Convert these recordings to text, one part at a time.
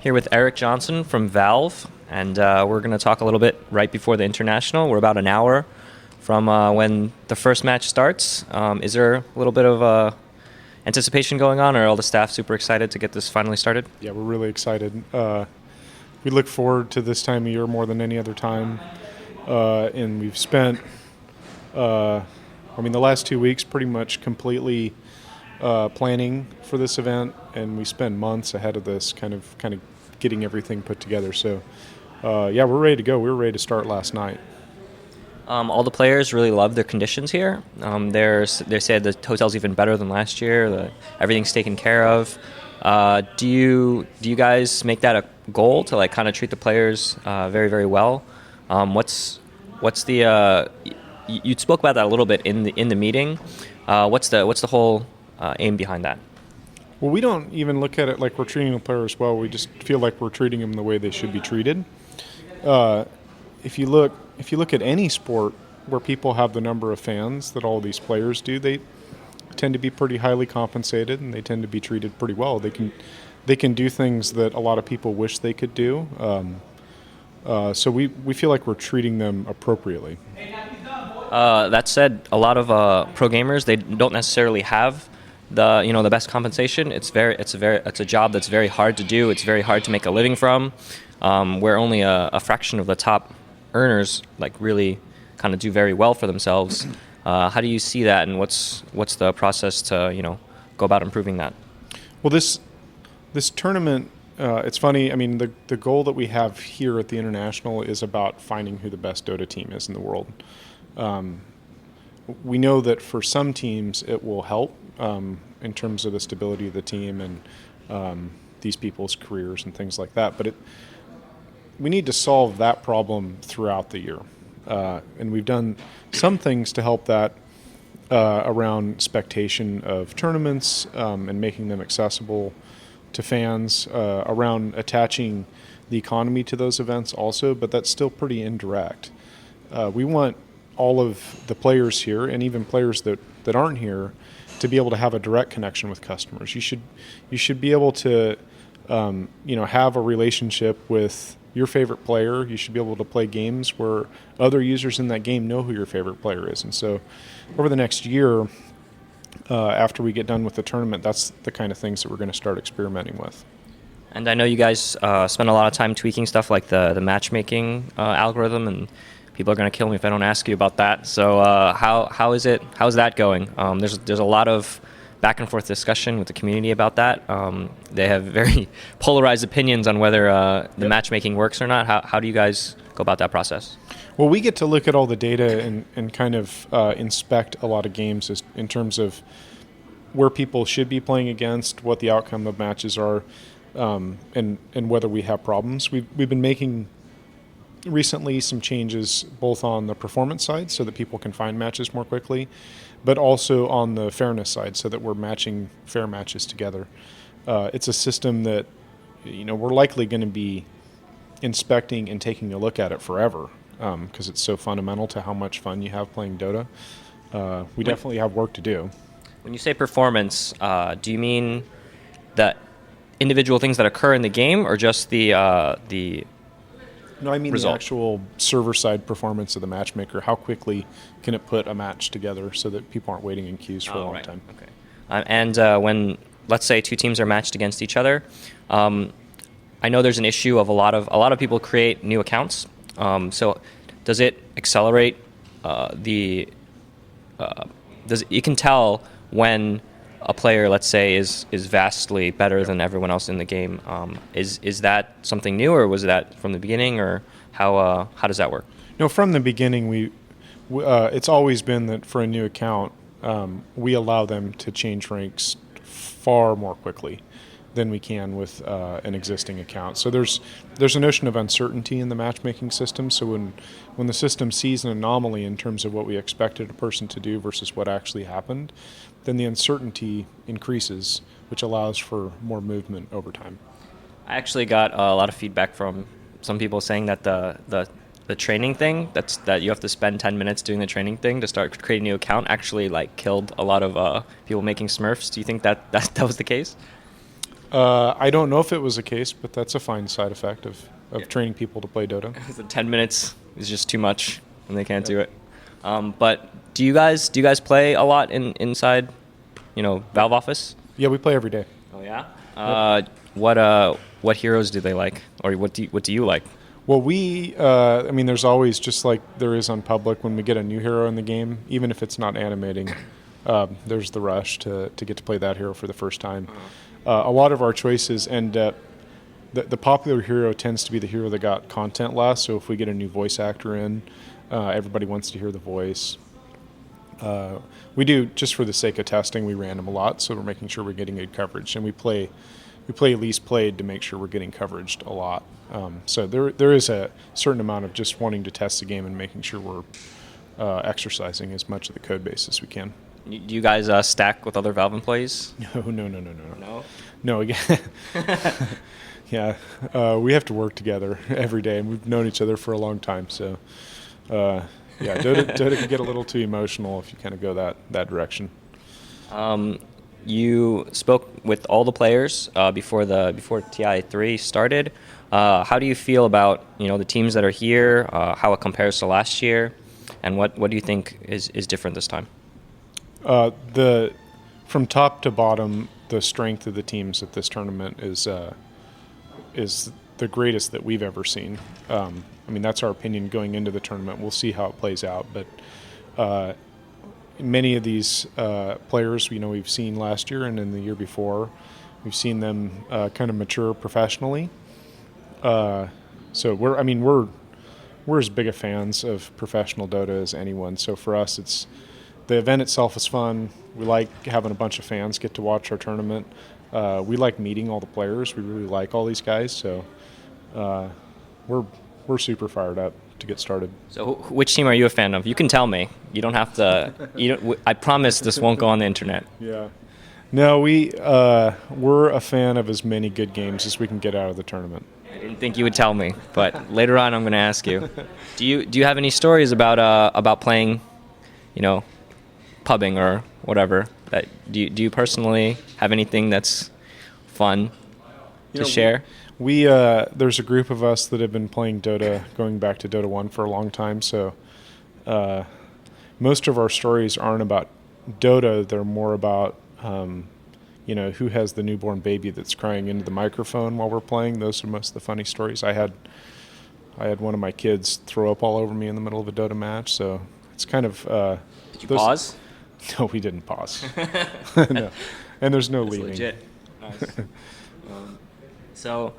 Here with Erik Johnson from Valve, and we're going to talk a little bit right before the International. We're about an hour from when the first match starts. Is there a little bit of anticipation going on, or are all the staff super excited to get this finally started? Yeah, we're really excited. We look forward to this time of year more than any other time, and we've spent, the last 2 weeks pretty much completely planning for this event, and we spend months ahead of this kind of getting everything put together. So, we're ready to go. We were ready to start last night. All the players really love their conditions here. They said the hotel's even better than last year. Everything's taken care of. Do you guys make that a goal to kind of treat the players very, very well? What's the you spoke about that a little bit in the meeting. What's the whole aim behind that? Well, we don't even look at it like we're treating the players well. We just feel like we're treating them the way they should be treated. If you look at any sport where people have the number of fans that all these players do, they tend to be pretty highly compensated, and they tend to be treated pretty well. They can do things that a lot of people wish they could do. So we feel like we're treating them appropriately. That said, a lot of pro gamers, they don't necessarily have the best compensation. It's a job that's very hard to do. It's very hard to make a living from. Where only a fraction of the top earners really kind of do very well for themselves. How do you see that, and what's the process to go about improving that? Well, this tournament, it's funny. I mean, the goal that we have here at the International is about finding who the best Dota team is in the world. We know that for some teams it will help in terms of the stability of the team and these people's careers and things like that. But we need to solve that problem throughout the year. And we've done some things to help that around spectation of tournaments and making them accessible to fans, around attaching the economy to those events also, but that's still pretty indirect. We want all of the players here, and even players that aren't here, to be able to have a direct connection with customers. You should be able to have a relationship with your favorite player. You should be able to play games where other users in that game know who your favorite player is. And so over the next year, after we get done with the tournament, that's the kind of things that we're going to start experimenting with. And I know you guys spend a lot of time tweaking stuff like the matchmaking algorithm, and people are going to kill me if I don't ask you about that. So how's that going? There's a lot of back and forth discussion with the community about that. They have very polarized opinions on whether the matchmaking works or not. How do you guys go about that process? Well, we get to look at all the data and kind of inspect a lot of games in terms of where people should be playing against, what the outcome of matches are, and whether we have problems. We've been making recently some changes both on the performance side so that people can find matches more quickly, but also on the fairness side so that we're matching fair matches together. It's a system that we're likely going to be inspecting and taking a look at it forever because it's so fundamental to how much fun you have playing Dota. We definitely have work to do. When you say performance, do you mean the individual things that occur in the game, or just the No, I mean result? The actual server-side performance of the matchmaker. How quickly can it put a match together so that people aren't waiting in queues for a long time? Okay. And when, let's say, two teams are matched against each other, I know there's an issue of a lot of people create new accounts. So does it accelerate you can tell when a player, let's say, is vastly better than everyone else in the game. Is that something new, or was that from the beginning, or how does that work? No, from the beginning, it's always been that for a new account, we allow them to change ranks far more quickly than we can with an existing account. So there's a notion of uncertainty in the matchmaking system. So when the system sees an anomaly in terms of what we expected a person to do versus what actually happened, then the uncertainty increases, which allows for more movement over time. I actually got a lot of feedback from some people saying that the training thing, that you have to spend 10 minutes doing the training thing to start creating a new account, actually killed a lot of people making Smurfs. Do you think that was the case? I don't know if it was a case, but that's a fine side effect of training people to play Dota. The 10 minutes is just too much, and they can't do it. But do you guys play a lot inside, Valve office? Yeah, we play every day. Oh yeah. What heroes do they like, or what do you like? Well, there's always, just like there is on public, when we get a new hero in the game, even if it's not animating, there's the rush to get to play that hero for the first time. A lot of our choices end up, the popular hero tends to be the hero that got content last, so if we get a new voice actor in, everybody wants to hear the voice. We do, just for the sake of testing, we random a lot, so we're making sure we're getting good coverage, and we play least played to make sure we're getting coverage a lot. So there is a certain amount of just wanting to test the game and making sure we're exercising as much of the code base as we can. Do you guys stack with other Valve employees? No, again. Yeah, we have to work together every day, and we've known each other for a long time. So, yeah, Dota can get a little too emotional if you kind of go that direction. You spoke with all the players before TI3 started. How do you feel about the teams that are here? How it compares to last year, and what do you think is different this time? From top to bottom, the strength of the teams at this tournament is the greatest that we've ever seen. That's our opinion going into the tournament. We'll see how it plays out, but many of these players, we've seen last year and in the year before, we've seen them kind of mature professionally. So we're as big a fans of professional Dota as anyone. So for us, the event itself is fun. We like having a bunch of fans get to watch our tournament. We like meeting all the players. We really like all these guys. So we're super fired up to get started. So which team are you a fan of? You can tell me. You don't have to. I promise this won't go on the internet. Yeah. No, we're a fan of as many good games as we can get out of the tournament. I didn't think you would tell me, but later on I'm going to ask you. Do you have any stories about playing, pubbing or whatever? Do you personally have anything that's fun to share? There's a group of us that have been playing Dota going back to Dota 1 for a long time, so most of our stories aren't about Dota. They're more about who has the newborn baby that's crying into the microphone while we're playing. Those are most of the funny stories. I had one of my kids throw up all over me in the middle of a Dota match, so it's kind of... Did you pause? No, we didn't pause. No. And there's no leaving. Legit. Nice. So,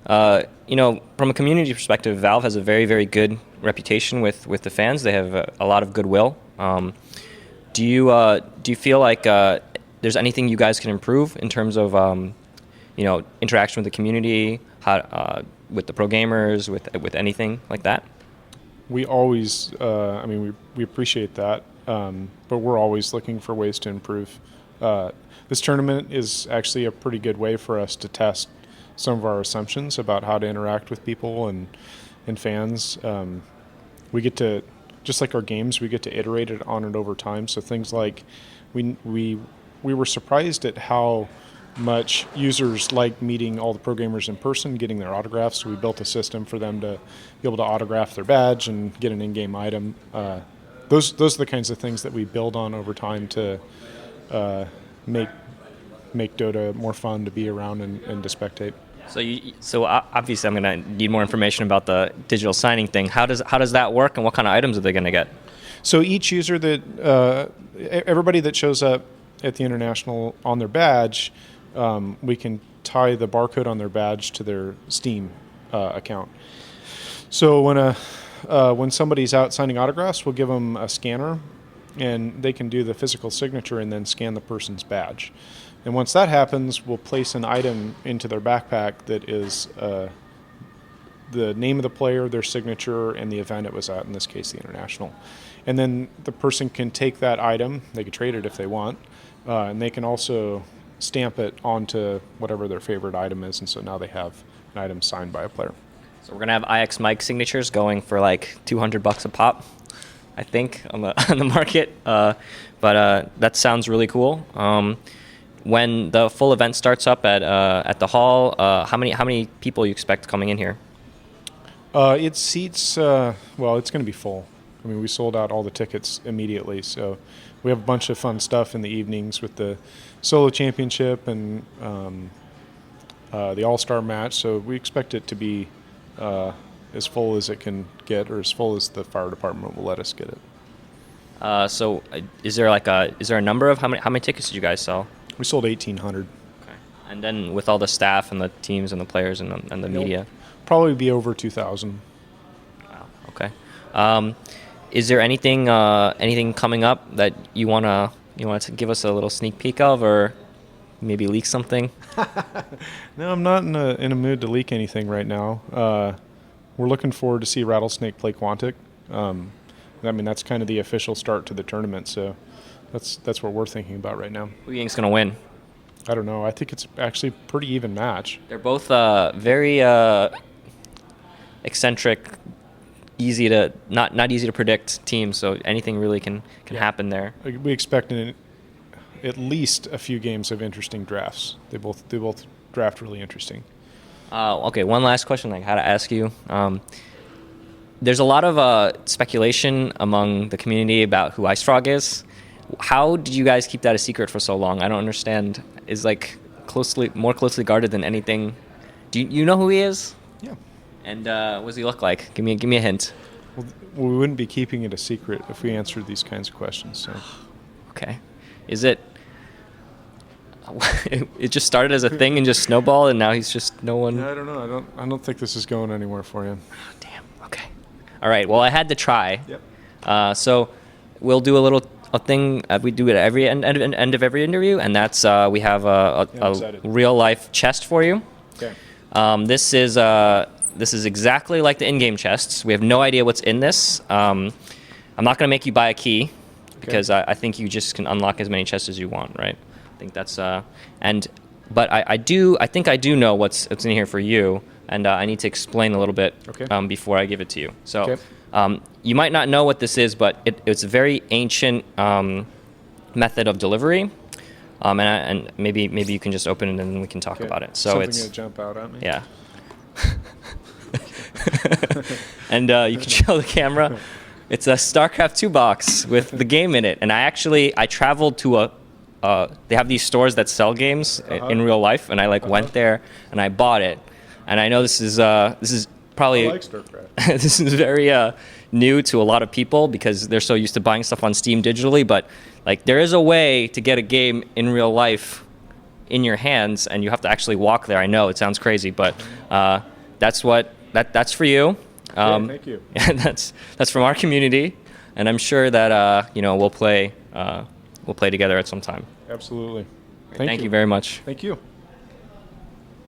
from a community perspective, Valve has a very, very good reputation with the fans. They have a lot of goodwill. Do you feel like there's anything you guys can improve in terms of interaction with the community, with the pro gamers, with anything like that? We always, we appreciate that, but we're always looking for ways to improve. This tournament is actually a pretty good way for us to test some of our assumptions about how to interact with people and fans. We get to, just like our games, we get to iterate it on it over time. So things like we were surprised at how much users like meeting all the pro gamers in person, getting their autographs. So we built a system for them to be able to autograph their badge and get an in-game item. Those are the kinds of things that we build on over time to make Dota more fun to be around and to spectate. So obviously I'm going to need more information about the digital signing thing. How does that work, and what kind of items are they going to get? So each user everybody that shows up at the International on their badge, we can tie the barcode on their badge to their Steam account. So when somebody's out signing autographs, we'll give them a scanner, and they can do the physical signature and then scan the person's badge. And once that happens, we'll place an item into their backpack that is the name of the player, their signature, and the event it was at, in this case, the International. And then the person can take that item, they can trade it if they want, and they can also stamp it onto whatever their favorite item is, and so now they have an item signed by a player. So we're going to have IX mic signatures going for like $200 a pop, I think, on the market. But that sounds really cool. when the full event starts up at the hall, how many people you expect coming in here? It seats, well, it's going to be full. I mean, we sold out all the tickets immediately, so we have a bunch of fun stuff in the evenings with the solo championship and the all-star match, so we expect it to be as full as it can get, or as full as the fire department will let us get it. So is there a number of how many tickets did you guys sell? We sold 1,800. Okay. And then with all the staff and the teams and the players and the media? Probably be over 2,000. Wow, okay. Is there anything coming up that you want to give us a little sneak peek of, or maybe leak something? No, I'm not in a mood to leak anything right now. We're looking forward to see Rattlesnake play Quantic. I mean, that's kind of the official start to the tournament, so that's what we're thinking about right now. Who do you think's going to win? I don't know. I think it's actually a pretty even match. They're both very eccentric, easy to not easy to predict teams, so anything really can happen there. We expect at least a few games of interesting drafts. They both draft really interesting. Okay, one last question I had to ask you. There's a lot of speculation among the community about who IceFrog is. How did you guys keep that a secret for so long? I don't understand. Is more closely guarded than anything. Do you know who he is? Yeah. And what does he look like? Give me a hint. Well, we wouldn't be keeping it a secret if we answered these kinds of questions. So. Okay. Is it? It just started as a thing and just snowballed, and now he's just no one. Yeah, I don't know. I don't think this is going anywhere for you. Oh, damn. Okay. All right. Well, I had to try. Yep. So we'll do a thing we do at every end of every interview, and that's we have a real life chest for you. Okay. This is exactly like the in-game chests. We have no idea what's in this. I'm not going to make you buy a key because I think you just can unlock as many chests as you want, right? I think that's but I think I do know what's in here for you, and I need to explain a little bit before I give it to you. So you might not know what this is, but it's a very ancient method of delivery, and maybe you can just open it and then we can talk about it. So something to jump out at me. Yeah. And you can show the camera. It's a StarCraft 2 box with the game in it, and I traveled to they have these stores that sell games in real life, and I went there and I bought it. And I know this is probably I like StarCraft. this is very new to a lot of people because they're so used to buying stuff on Steam digitally, but there is a way to get a game in real life in your hands, and you have to actually walk there. I know it sounds crazy, but that's for you. Thank you. Yeah, that's from our community, and I'm sure that we'll play together at some time. Absolutely. Thank you very much. Thank you.